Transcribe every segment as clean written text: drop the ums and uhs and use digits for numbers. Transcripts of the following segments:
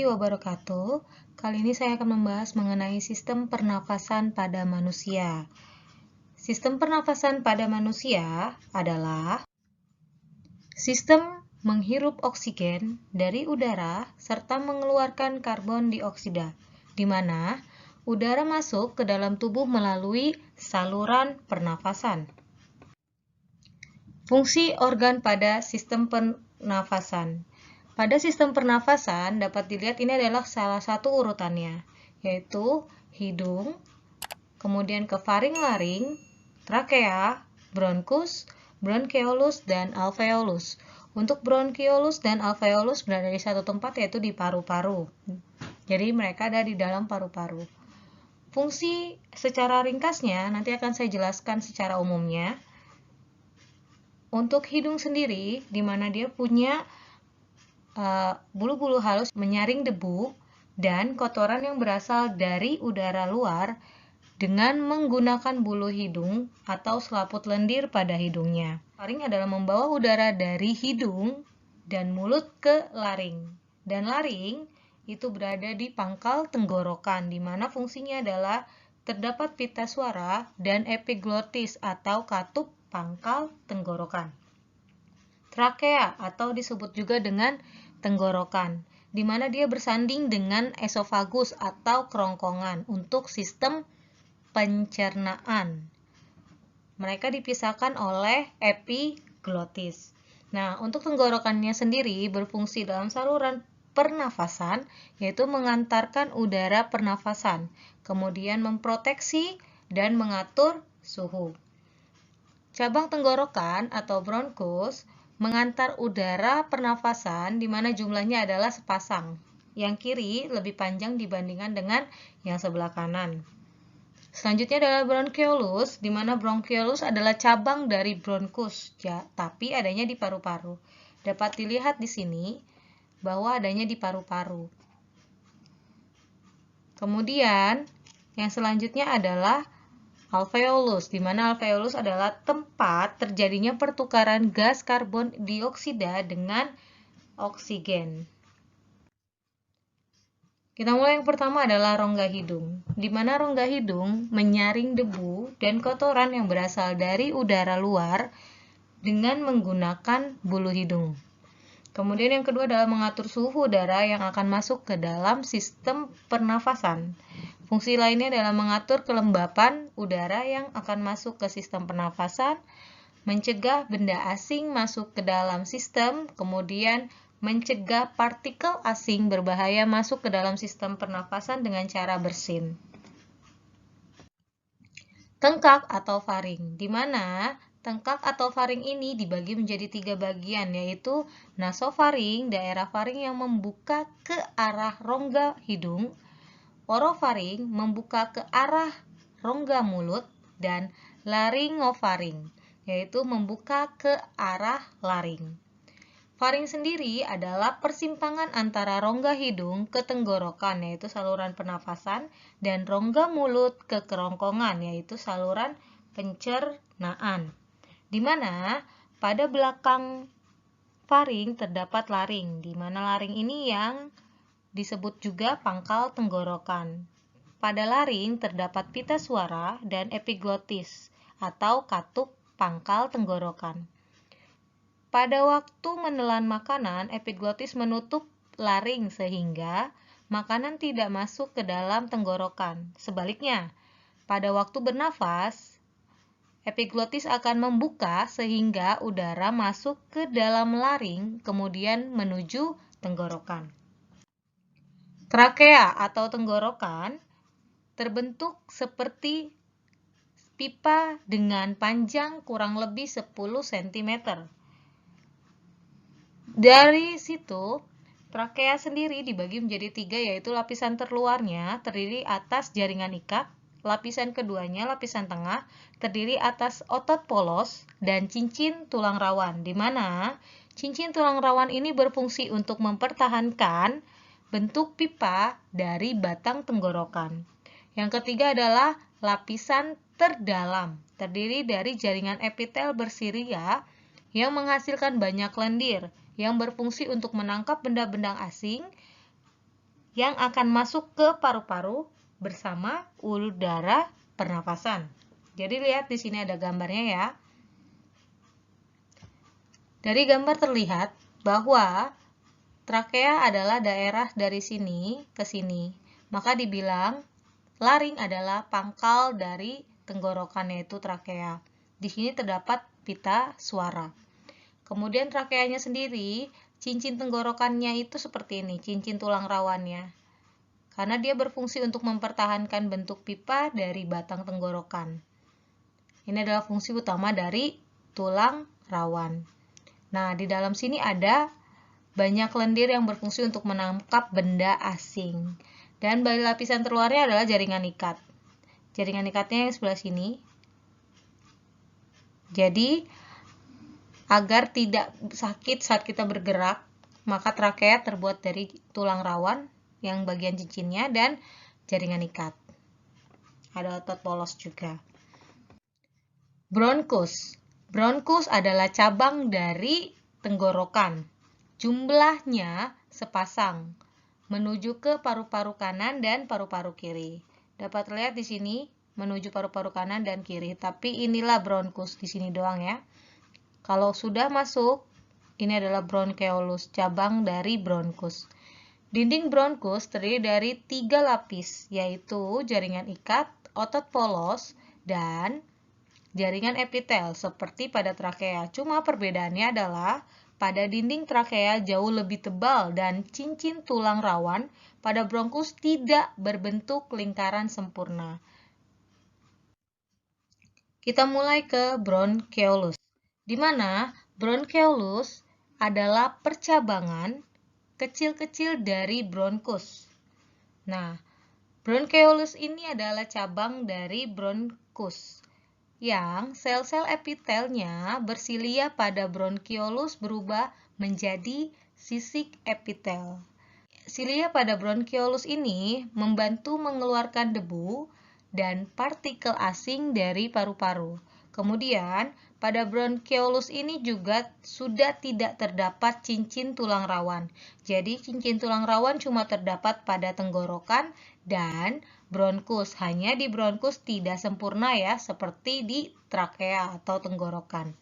warahmatullahi wabarakatuh. Kali ini saya akan membahas mengenai sistem pernafasan pada manusia. Sistem pernafasan pada manusia adalah sistem menghirup oksigen dari udara serta mengeluarkan karbon dioksida, di mana udara masuk ke dalam tubuh melalui saluran pernafasan. Fungsi organ pada sistem pernafasan. Pada sistem pernafasan dapat dilihat ini adalah salah satu urutannya, yaitu hidung, kemudian ke faring-laring, trakea, bronkus, bronkeolus, dan alveolus. Untuk bronkeolus dan alveolus berada di satu tempat, yaitu di paru-paru. Jadi mereka ada di dalam paru-paru. Fungsi secara ringkasnya nanti akan saya jelaskan secara umumnya. Untuk hidung sendiri, di mana dia punya bulu-bulu halus menyaring debu dan kotoran yang berasal dari udara luar dengan menggunakan bulu hidung atau selaput lendir pada hidungnya. Faring adalah membawa udara dari hidung dan mulut ke laring. Dan laring itu berada di pangkal tenggorokan, di mana fungsinya adalah terdapat pita suara dan epiglotis atau katup pangkal tenggorokan. Trakea atau disebut juga dengan tenggorokan, di mana dia bersanding dengan esofagus atau kerongkongan untuk sistem pencernaan. Mereka dipisahkan oleh epiglotis. Nah, untuk tenggorokannya sendiri berfungsi dalam saluran pernafasan, yaitu mengantarkan udara pernafasan, kemudian memproteksi dan mengatur suhu. Cabang tenggorokan atau bronkus mengantar udara pernafasan di mana jumlahnya adalah sepasang. Yang kiri lebih panjang dibandingkan dengan yang sebelah kanan. Selanjutnya adalah bronkeolus, di mana bronkeolus adalah cabang dari bronkus, ya, tapi adanya di paru-paru. Dapat dilihat di sini bahwa adanya di paru-paru. Kemudian yang selanjutnya adalah alveolus, di mana alveolus adalah tempat terjadinya pertukaran gas karbon dioksida dengan oksigen. Kita mulai yang pertama adalah rongga hidung, di mana rongga hidung menyaring debu dan kotoran yang berasal dari udara luar dengan menggunakan bulu hidung. Kemudian yang kedua adalah mengatur suhu udara yang akan masuk ke dalam sistem pernafasan. Fungsi lainnya adalah mengatur kelembapan udara yang akan masuk ke sistem pernafasan, mencegah benda asing masuk ke dalam sistem, kemudian mencegah partikel asing berbahaya masuk ke dalam sistem pernafasan dengan cara bersin. Tengkak atau faring, di mana tengkak atau faring ini dibagi menjadi 3 bagian, yaitu nasofaring, daerah faring yang membuka ke arah rongga hidung, orofaring membuka ke arah rongga mulut, dan laringofaring, yaitu membuka ke arah laring. Faring sendiri adalah persimpangan antara rongga hidung ke tenggorokan, yaitu saluran pernafasan, dan rongga mulut ke kerongkongan, yaitu saluran pencernaan. Di mana pada belakang faring terdapat laring, di mana laring ini yang disebut juga pangkal tenggorokan. Pada laring terdapat pita suara dan epiglotis atau katup pangkal tenggorokan. Pada waktu menelan makanan, epiglotis menutup laring sehingga makanan tidak masuk ke dalam tenggorokan. Sebaliknya, pada waktu bernafas, epiglotis akan membuka sehingga udara masuk ke dalam laring kemudian menuju tenggorokan. Trakea atau tenggorokan terbentuk seperti pipa dengan panjang kurang lebih 10 cm. Dari situ, trakea sendiri dibagi menjadi 3, yaitu lapisan terluarnya terdiri atas jaringan ikat, lapisan keduanya, lapisan tengah, terdiri atas otot polos dan cincin tulang rawan, di mana cincin tulang rawan ini berfungsi untuk mempertahankan bentuk pipa dari batang tenggorokan. Yang ketiga adalah lapisan terdalam, terdiri dari jaringan epitel bersiria yang menghasilkan banyak lendir yang berfungsi untuk menangkap benda-benda asing yang akan masuk ke paru-paru bersama udara pernafasan. Jadi lihat di sini ada gambarnya ya. Dari gambar terlihat bahwa trakea adalah daerah dari sini ke sini. Maka dibilang laring adalah pangkal dari tenggorokan, yaitu trakea. Di sini terdapat pita suara. Kemudian trakeanya sendiri, cincin tenggorokannya itu seperti ini, cincin tulang rawannya. Karena dia berfungsi untuk mempertahankan bentuk pipa dari batang tenggorokan. Ini adalah fungsi utama dari tulang rawan. Nah, di dalam sini ada banyak lendir yang berfungsi untuk menangkap benda asing. Dan lapisan terluarnya adalah jaringan ikat. Jaringan ikatnya yang sebelah sini. Jadi, agar tidak sakit saat kita bergerak, maka trakea terbuat dari tulang rawan yang bagian cincinnya dan jaringan ikat. Ada otot polos juga. Bronkus. Bronkus adalah cabang dari tenggorokan. Jumlahnya sepasang menuju ke paru-paru kanan dan paru-paru kiri. Dapat lihat di sini menuju paru-paru kanan dan kiri, tapi inilah bronkus di sini doang ya. Kalau sudah masuk, ini adalah bronkeolus, cabang dari bronkus. Dinding bronkus terdiri dari 3 lapis, yaitu jaringan ikat, otot polos, dan jaringan epitel seperti pada trakea. Cuma perbedaannya adalah pada dinding trakea jauh lebih tebal dan cincin tulang rawan pada bronkus tidak berbentuk lingkaran sempurna. Kita mulai ke bronkeolus, di mana bronkeolus adalah percabangan kecil-kecil dari bronkus. Nah, bronkeolus ini adalah cabang dari bronkus yang sel-sel epitelnya bersilia pada bronkeolus berubah menjadi sisik epitel. Silia pada bronkeolus ini membantu mengeluarkan debu dan partikel asing dari paru-paru. Kemudian, pada bronkeolus ini juga sudah tidak terdapat cincin tulang rawan. Jadi, cincin tulang rawan cuma terdapat pada tenggorokan dan bronkus. Hanya di bronkus tidak sempurna ya, seperti di trakea atau tenggorokan.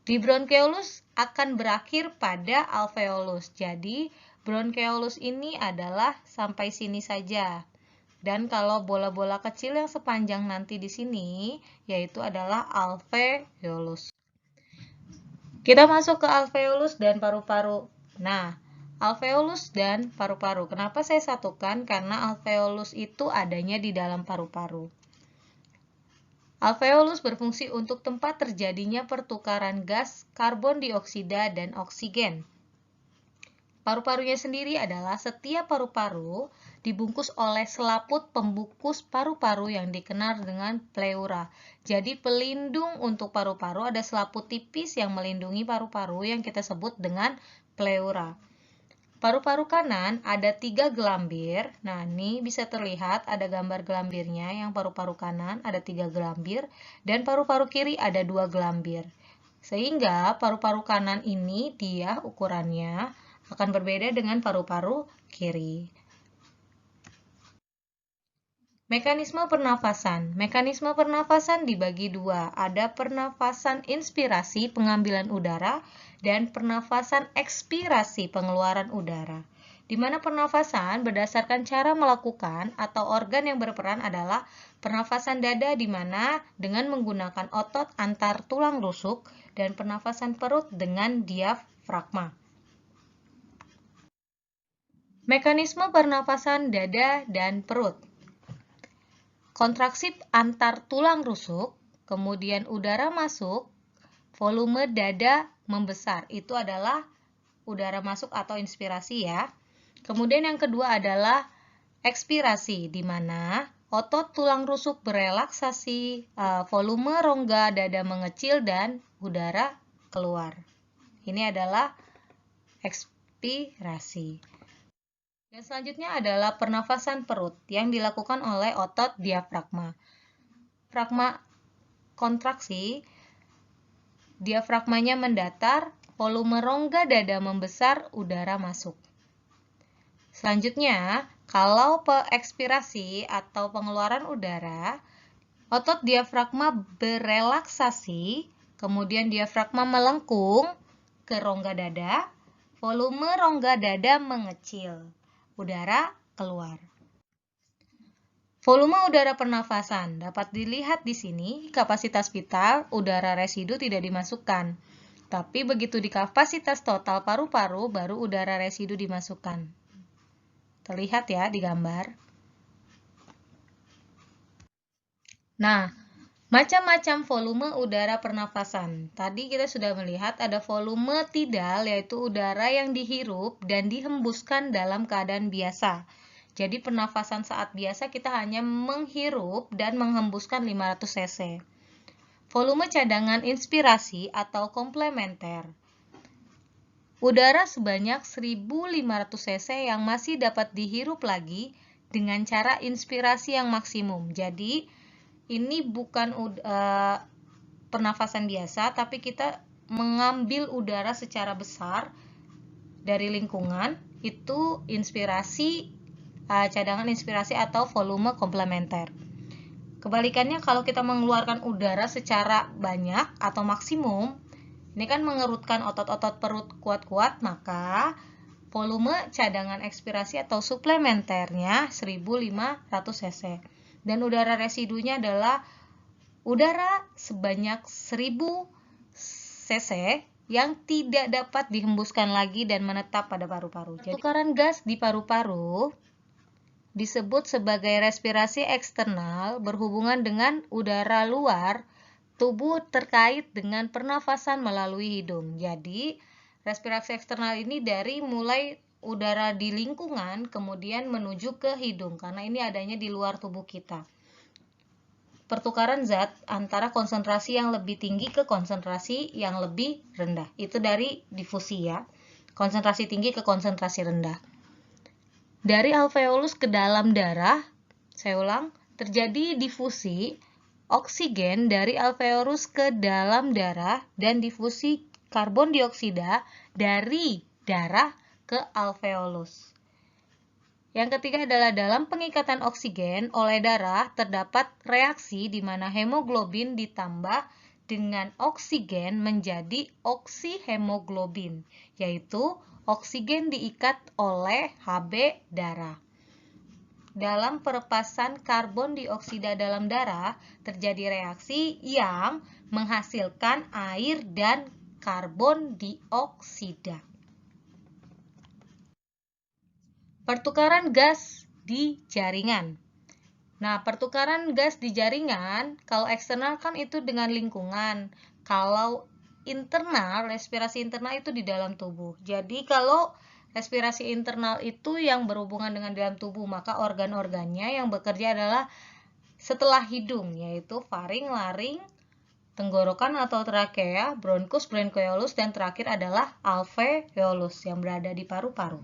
Di bronkeolus akan berakhir pada alveolus. Jadi, bronkeolus ini adalah sampai sini saja. Dan kalau bola-bola kecil yang sepanjang nanti di sini, yaitu adalah alveolus. Kita masuk ke alveolus dan paru-paru. Nah, alveolus dan paru-paru. Kenapa saya satukan? Karena alveolus itu adanya di dalam paru-paru. Alveolus berfungsi untuk tempat terjadinya pertukaran gas karbon dioksida dan oksigen. Paru-parunya sendiri adalah setiap paru-paru dibungkus oleh selaput pembungkus paru-paru yang dikenal dengan pleura. Jadi pelindung untuk paru-paru ada selaput tipis yang melindungi paru-paru yang kita sebut dengan pleura. Paru-paru kanan ada 3 gelambir. Nah, ini bisa terlihat ada gambar gelambirnya. Yang paru-paru kanan ada 3 gelambir dan paru-paru kiri ada 2 gelambir. Sehingga paru-paru kanan ini dia ukurannya akan berbeda dengan paru-paru kiri. Mekanisme pernafasan. Mekanisme pernafasan dibagi dua. Ada pernafasan inspirasi pengambilan udara dan pernafasan ekspirasi pengeluaran udara. Di mana pernafasan berdasarkan cara melakukan atau organ yang berperan adalah pernafasan dada di mana dengan menggunakan otot antar tulang rusuk dan pernafasan perut dengan diafragma. Mekanisme pernafasan dada dan perut. Kontraksi antar tulang rusuk, kemudian udara masuk, volume dada membesar. Itu adalah udara masuk atau inspirasi ya. Kemudian yang kedua adalah ekspirasi, di mana otot tulang rusuk berelaksasi, volume rongga dada mengecil dan udara keluar. Ini adalah ekspirasi. Dan selanjutnya adalah pernafasan perut yang dilakukan oleh otot diafragma. Fragma kontraksi, diafragmanya mendatar, volume rongga dada membesar, udara masuk. Selanjutnya, kalau ekspirasi atau pengeluaran udara, otot diafragma berelaksasi, kemudian diafragma melengkung ke rongga dada, volume rongga dada mengecil, udara keluar. Volume udara pernafasan dapat dilihat di sini, kapasitas vital, udara residu tidak dimasukkan. Tapi begitu di kapasitas total paru-paru, baru udara residu dimasukkan. Terlihat ya di gambar. Nah, macam-macam volume udara pernafasan. Tadi kita sudah melihat ada volume tidal, yaitu udara yang dihirup dan dihembuskan dalam keadaan biasa. Jadi pernafasan saat biasa kita hanya menghirup dan menghembuskan 500 cc. Volume cadangan inspirasi atau komplementer. Udara sebanyak 1500 cc yang masih dapat dihirup lagi dengan cara inspirasi yang maksimum. Jadi, ini bukan pernafasan biasa, tapi kita mengambil udara secara besar dari lingkungan, itu inspirasi, cadangan inspirasi atau volume komplementer. Kebalikannya, kalau kita mengeluarkan udara secara banyak atau maksimum, ini kan mengerutkan otot-otot perut kuat-kuat, maka volume cadangan ekspirasi atau suplementernya 1500 cc. Dan udara residunya adalah udara sebanyak 1000 cc yang tidak dapat dihembuskan lagi dan menetap pada paru-paru. Jadi, tukaran gas di paru-paru disebut sebagai respirasi eksternal berhubungan dengan udara luar tubuh terkait dengan pernafasan melalui hidung. Jadi, respirasi eksternal ini dari mulai udara di lingkungan kemudian menuju ke hidung karena ini adanya di luar tubuh kita. Pertukaran zat antara konsentrasi yang lebih tinggi ke konsentrasi yang lebih rendah. Itu dari difusi ya. Konsentrasi tinggi ke konsentrasi rendah. Dari alveolus ke dalam darah, saya ulang, terjadi difusi oksigen dari alveolus ke dalam darah dan difusi karbon dioksida dari darah ke alveolus. Yang ketiga adalah dalam pengikatan oksigen oleh darah terdapat reaksi di mana hemoglobin ditambah dengan oksigen menjadi oksihemoglobin, yaitu oksigen diikat oleh Hb darah. Dalam pelepasan karbon dioksida dalam darah, terjadi reaksi yang menghasilkan air dan karbon dioksida. Pertukaran gas di jaringan. Nah, pertukaran gas di jaringan, kalau eksternal kan itu dengan lingkungan. Kalau internal, respirasi internal itu di dalam tubuh. Jadi, kalau respirasi internal itu yang berhubungan dengan dalam tubuh, maka organ-organnya yang bekerja adalah setelah hidung, yaitu faring, laring, tenggorokan atau trakea, bronkus, bronchioles, dan terakhir adalah alveolus yang berada di paru-paru.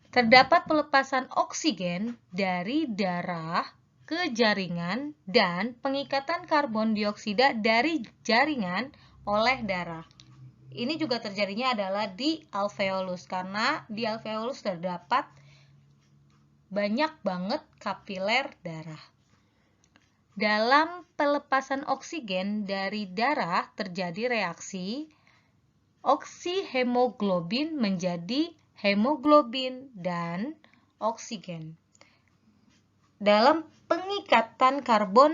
Terdapat pelepasan oksigen dari darah ke jaringan dan pengikatan karbon dioksida dari jaringan oleh darah. Ini juga terjadinya adalah di alveolus karena di alveolus terdapat banyak banget kapiler darah. Dalam pelepasan oksigen dari darah terjadi reaksi oksihemoglobin menjadi hemoglobin dan oksigen. Dalam pengikatan karbon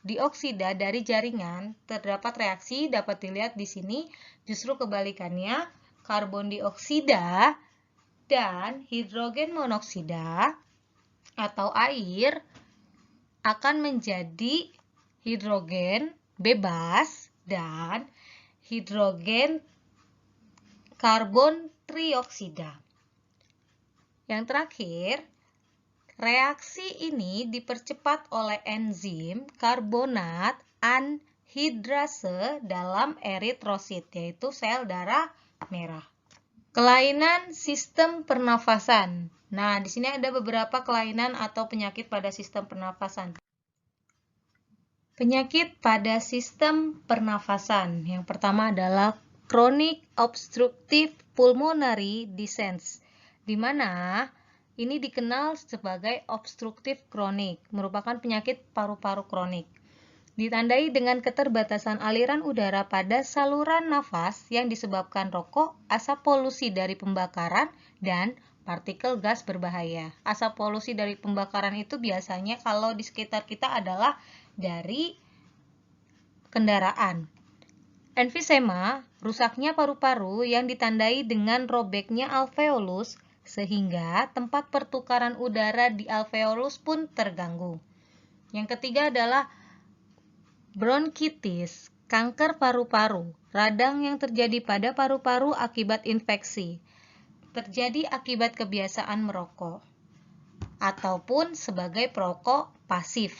dioksida dari jaringan terdapat reaksi, dapat dilihat di sini justru kebalikannya, karbon dioksida dan hidrogen monoksida atau air akan menjadi hidrogen bebas dan hidrogen karbon trioksida. Yang terakhir, reaksi ini dipercepat oleh enzim karbonat anhidrase dalam eritrosit, yaitu sel darah merah. Kelainan sistem pernafasan. Nah, di sini ada beberapa kelainan atau penyakit pada sistem pernafasan. Penyakit pada sistem pernafasan. Yang pertama adalah chronic obstructive pulmonary disease. di mana ini dikenal sebagai obstruktif kronik, merupakan penyakit paru-paru kronik. Ditandai dengan keterbatasan aliran udara pada saluran nafas yang disebabkan rokok, asap polusi dari pembakaran, dan partikel gas berbahaya. Asap polusi dari pembakaran itu biasanya kalau di sekitar kita adalah dari kendaraan. Emfisema, rusaknya paru-paru yang ditandai dengan robeknya alveolus sehingga tempat pertukaran udara di alveolus pun terganggu. Yang ketiga adalah bronkitis, kanker paru-paru, radang yang terjadi pada paru-paru akibat infeksi, terjadi akibat kebiasaan merokok, ataupun sebagai perokok pasif,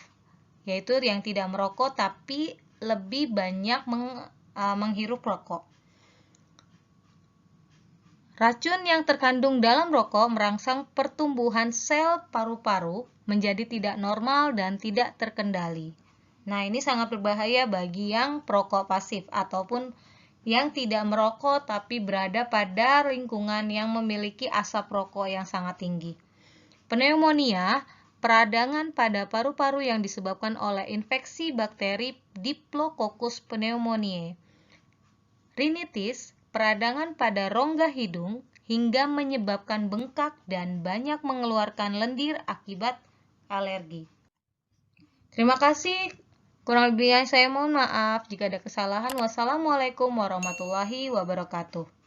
yaitu yang tidak merokok tapi lebih banyak menghirup rokok. Racun yang terkandung dalam rokok merangsang pertumbuhan sel paru-paru menjadi tidak normal dan tidak terkendali. Nah, ini sangat berbahaya bagi yang perokok pasif ataupun yang tidak merokok tapi berada pada lingkungan yang memiliki asap rokok yang sangat tinggi. Pneumonia, peradangan pada paru-paru yang disebabkan oleh infeksi bakteri Diplococcus pneumoniae. Rinitis, peradangan pada rongga hidung hingga menyebabkan bengkak dan banyak mengeluarkan lendir akibat alergi. Terima kasih. Kurang lebihnya saya mohon maaf jika ada kesalahan. Wassalamualaikum warahmatullahi wabarakatuh.